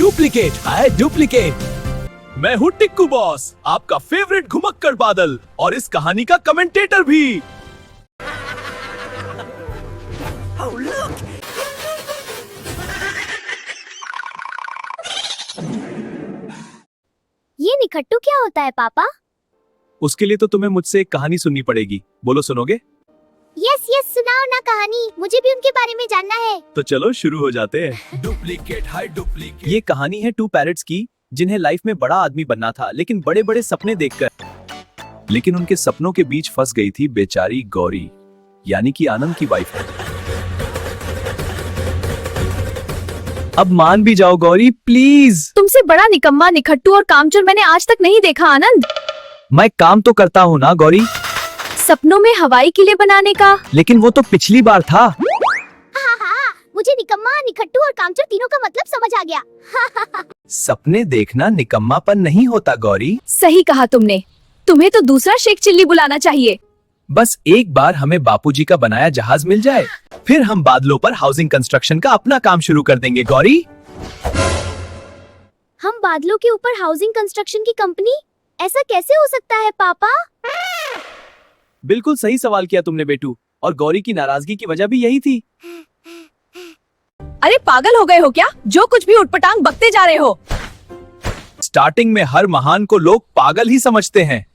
Duplicate है duplicate. मैं हूँ टिक्कू बॉस, आपका फेवरेट घुमक्कड़ बादल और इस कहानी का कमेंटेटर भी। ये निखट्टू क्या होता है पापा? उसके लिए तो तुम्हें मुझसे एक कहानी सुननी पड़ेगी। बोलो, सुनोगे? यस सुनाओ ना कहानी, मुझे भी उनके बारे में जानना है। तो चलो शुरू हो जाते हैं। डुप्लीकेट है डुप्लीकेट। ये कहानी है 2 पैरट्स की, जिन्हें लाइफ में बड़ा आदमी बनना था, लेकिन बड़े बड़े सपने देखकर। लेकिन उनके सपनों के बीच फंस गई थी बेचारी गौरी, यानी कि आनंद की वाइफ। अब मान भी जाओ गौरी, प्लीज। तुमसे बड़ा निकम्मा, निखट्टू और कामचोर मैंने आज तक नहीं देखा आनंद। मैं काम तो करता हूँ ना गौरी, सपनों में हवाई किले बनाने का। लेकिन वो तो पिछली बार था। हाँ, मुझे निकम्मा, निखट्टू और कामचोर तीनों का मतलब समझ आ गया। सपने देखना निकम्मापन नहीं होता गौरी। सही कहा तुमने। तुम्हें तो दूसरा शेख चिल्ली बुलाना चाहिए। बस एक बार हमें बापूजी का बनाया जहाज मिल जाए, फिर हम बादलों पर हाउसिंग कंस्ट्रक्शन का अपना काम शुरू कर देंगे गौरी। हम बादलों के ऊपर हाउसिंग कंस्ट्रक्शन की कंपनी? ऐसा कैसे हो सकता है पापा? बिल्कुल सही सवाल किया तुमने बेटू, और गौरी की नाराजगी की वजह भी यही थी। अरे पागल हो गए हो क्या? जो कुछ भी उठपटांग बकते जा रहे हो। स्टार्टिंग में हर महान को लोग पागल ही समझते हैं।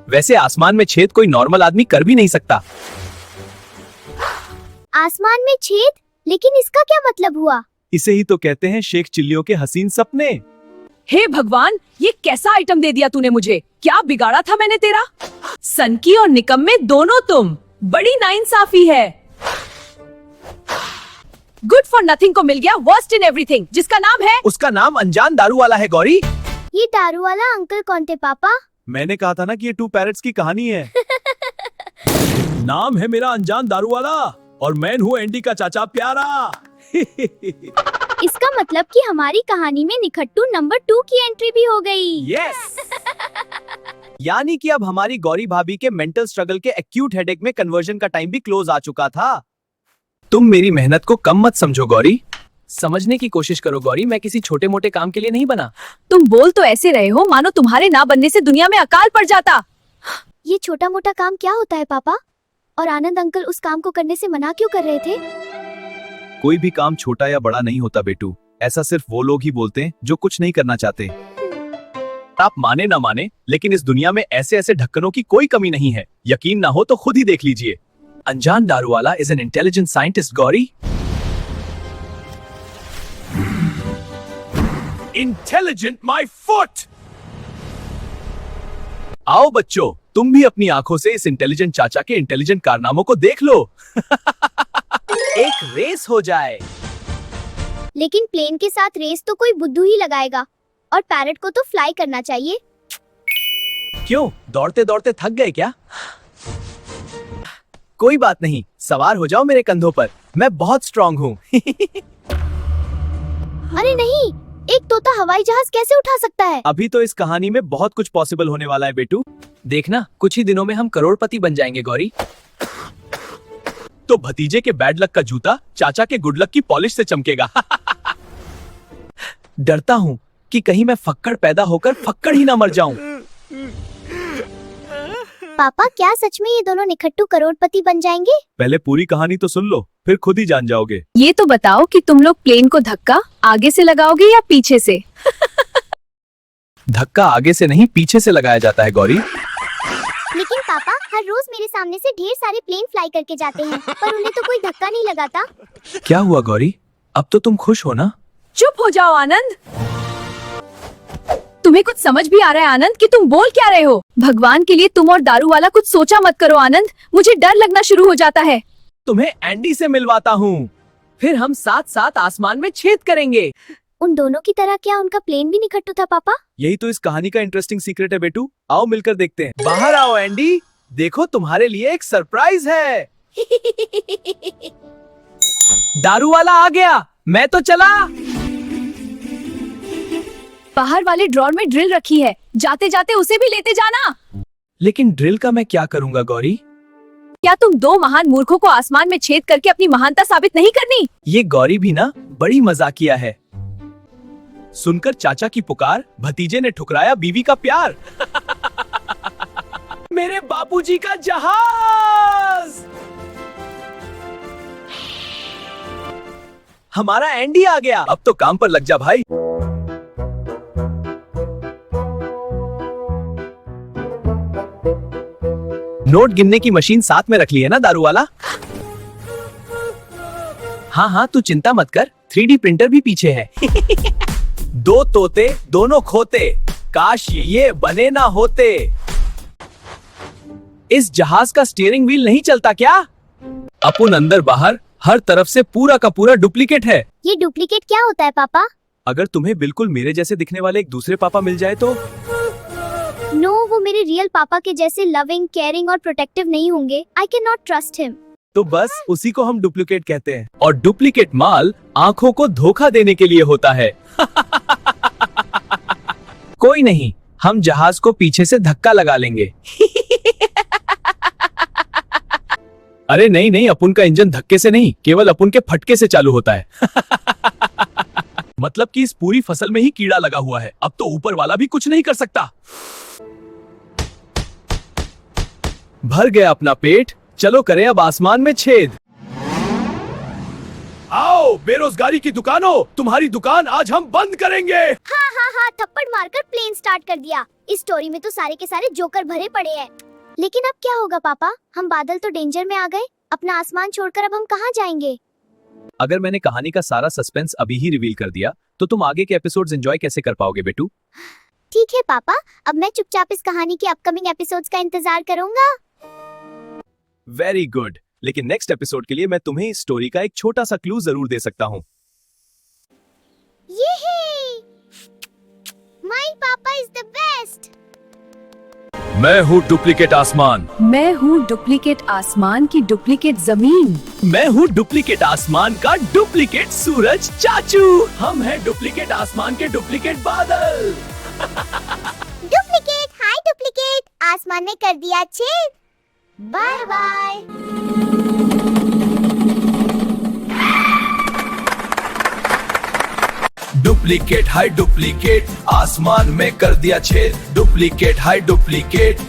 वैसे आसमान में छेद कोई नॉर्मल आदमी कर भी नहीं सकता। आसमान में छेद? लेकिन इसका क्या मतलब हुआ? इसे ही तो कहते हैं शेख चिल्लियों के हसीन सपने। हे भगवान, ये कैसा आइटम दे दिया तूने मुझे? क्या बिगाड़ा था मैंने तेरा? सनकी और निकम्मे दोनों तुम। बड़ी नाइंसाफी है। गुड फॉर नथिंग को मिल गया वर्स्ट इन एवरीथिंग, जिसका नाम है। उसका नाम अनजान दारू वाला है गौरी। ये दारू वाला अंकल कौन थे पापा? मैंने कहा था ना कि ये 2 पैरट्स की कहानी है। नाम है मेरा अनजान दारू वाला, और मैं हूँ एंडी का चाचा प्यारा। इसका मतलब कि हमारी कहानी में निखट्टू नंबर 2 की एंट्री भी हो गई। यस। यानी कि अब हमारी गौरी भाभी के मेंटल स्ट्रगल के एक्यूट हेडेक में कन्वर्जन का टाइम भी क्लोज आ चुका था। तुम मेरी मेहनत को कम मत समझो गौरी। समझने की कोशिश करो गौरी, मैं किसी छोटे मोटे काम के लिए नहीं बना। तुम बोल तो ऐसे रहे हो मानो तुम्हारे ना बनने से दुनिया में अकाल पड़ जाता। ये छोटा मोटा काम क्या होता है पापा? और आनंद अंकल उस काम को करने से मना क्यों कर रहे थे? कोई भी काम छोटा या बड़ा नहीं होता बेटू, ऐसा सिर्फ वो लोग ही बोलते हैं जो कुछ नहीं करना चाहते। आप माने ना माने, लेकिन इस दुनिया में ऐसे ऐसे ढक्कनों की कोई कमी नहीं है। यकीन ना हो तो खुद ही देख लीजिए। अनजान Daruwalla is an intelligent scientist Gauri. Intelligent my foot. आओ बच्चों, तुम भी अपनी आंखों से इस इंटेलिजेंट चाचा के इंटेलिजेंट कारनामों को देख लो। एक रेस हो जाए। लेकिन प्लेन के साथ रेस तो कोई बुद्धू ही लगाएगा, और पैरट को तो फ्लाई करना चाहिए। क्यों, दौड़ते दौड़ते थक गए क्या? कोई बात नहीं, सवार हो जाओ मेरे कंधों पर, मैं बहुत स्ट्रांग हूँ। अरे नहीं, एक तोता हवाई जहाज कैसे उठा सकता है? अभी तो इस कहानी में बहुत कुछ पॉसिबल होने वाला है बेटू। देखना, कुछ ही दिनों में हम करोड़पति बन जाएंगे गौरी। तो भतीजे के बैड लक का जूता चाचा के गुड लक की पॉलिश से चमकेगा। डरता हूँ कि कहीं मैं फक्कड़ पैदा होकर फक्कड़ ही ना मर जाऊं। पापा, क्या सच में ये दोनों निखट्टू करोड़पति बन जाएंगे? पहले पूरी कहानी तो सुन लो, फिर खुद ही जान जाओगे। ये तो बताओ कि तुम लोग प्लेन को धक्का आगे से लगाओगे या पीछे से? धक्का आगे से नहीं, पीछे से लगाया जाता है गौरी। लेकिन पापा, हर रोज मेरे सामने से ढेर सारे प्लेन फ्लाई करके जाते हैं, पर उन्हें तो कोई धक्का नहीं लगाता। क्या हुआ गौरी, अब तो तुम खुश हो ना? चुप हो जाओ आनंद। तुम्हें कुछ समझ भी आ रहा है आनंद कि तुम बोल क्या रहे हो? भगवान के लिए तुम और दारू वाला कुछ सोचा मत करो आनंद, मुझे डर लगना शुरू हो जाता है। तुम्हें एंडी से मिलवाता हूँ, फिर हम साथ साथ आसमान में छेद करेंगे। उन दोनों की तरह क्या उनका प्लेन भी निखट्टू था पापा? यही तो इस कहानी का इंटरेस्टिंग सीक्रेट है बेटू। आओ मिलकर देखते हैं। बाहर आओ एंडी, देखो तुम्हारे लिए एक सरप्राइज है। दारू वाला आ गया, मैं तो चला। बाहर वाले ड्रॉर में ड्रिल रखी है, जाते जाते उसे भी लेते जाना। लेकिन ड्रिल का मैं क्या करूंगा गौरी? क्या तुम दो महान मूर्खों को आसमान में छेद करके अपनी महानता साबित नहीं करनी? ये गौरी भी ना बड़ी मजाकिया है। सुनकर चाचा की पुकार, भतीजे ने ठुकराया बीवी का प्यार। मेरे बापूजी का जहाज। हमारा एंडी आ गया। अब तो काम पर लग जा भाई। नोट गिनने की मशीन साथ में रख ली है ना दारू वाला? हाँ हाँ तू चिंता मत कर, 3D प्रिंटर भी पीछे है। दो तोते दोनों खोते, काश ये बने ना होते। इस जहाज का स्टीयरिंग व्हील नहीं चलता क्या? अपुन अंदर बाहर हर तरफ से पूरा का पूरा डुप्लीकेट है। ये डुप्लीकेट क्या होता है पापा? अगर तुम्हें बिल्कुल मेरे जैसे दिखने वाले एक दूसरे पापा मिल जाए तो? नो, वो मेरे रियल पापा के जैसे लविंग, केयरिंग और प्रोटेक्टिव नहीं होंगे। I can not trust him. तो बस उसी को हम डुप्लीकेट कहते हैं। और डुप्लीकेट माल आंखों को धोखा देने के लिए होता है। कोई नहीं, हम जहाज को पीछे से धक्का लगा लेंगे। अरे नहीं नहीं, अपुन का इंजन धक्के से नहीं, केवल अपुन के फटके से चालू होता है। मतलब कि इस पूरी फसल में ही कीड़ा लगा हुआ है। अब तो ऊपर वाला भी कुछ नहीं कर सकता। भर गया अपना पेट, चलो करें अब आसमान में छेद। आओ बेरोजगारी की दुकानों, तुम्हारी दुकान आज हम बंद करेंगे। हाँ हाँ हाँ, थप्पड़ मारकर प्लेन स्टार्ट कर दिया। इस स्टोरी में तो सारे के सारे जोकर भरे पड़े हैं। लेकिन अब क्या होगा पापा? हम बादल तो डेंजर में आ गए। अपना आसमान छोड़कर अब हम कहाँ जाएंगे? अगर मैंने कहानी का सारा सस्पेंस अभी ही रिवील कर दिया तो तुम आगे के एपिसोड्स एंजॉय कैसे कर पाओगे बेटू? ठीक है पापा, अब मैं चुपचाप इस कहानी के अपकमिंग एपिसोड्स का इंतजार करूंगा। वेरी गुड, लेकिन नेक्स्ट एपिसोड के लिए मैं तुम्हें इस स्टोरी का एक छोटा सा क्लू जरूर दे सकता हूँ। ये माय पापा इज द बेस्ट। मैं हूँ डुप्लीकेट आसमान। मैं हूँ डुप्लीकेट आसमान की डुप्लीकेट जमीन। मैं हूँ डुप्लीकेट आसमान का डुप्लीकेट सूरज चाचू। हम हैं डुप्लीकेट आसमान के डुप्लीकेट बादल। डुप्लीकेट, हाय डुप्लीकेट, आसमान ने कर दिया छेद। Bye bye. डुप्लीकेट हाय डुप्लीकेट, आसमान में कर दिया छेद। डुप्लीकेट हाय डुप्लीकेट,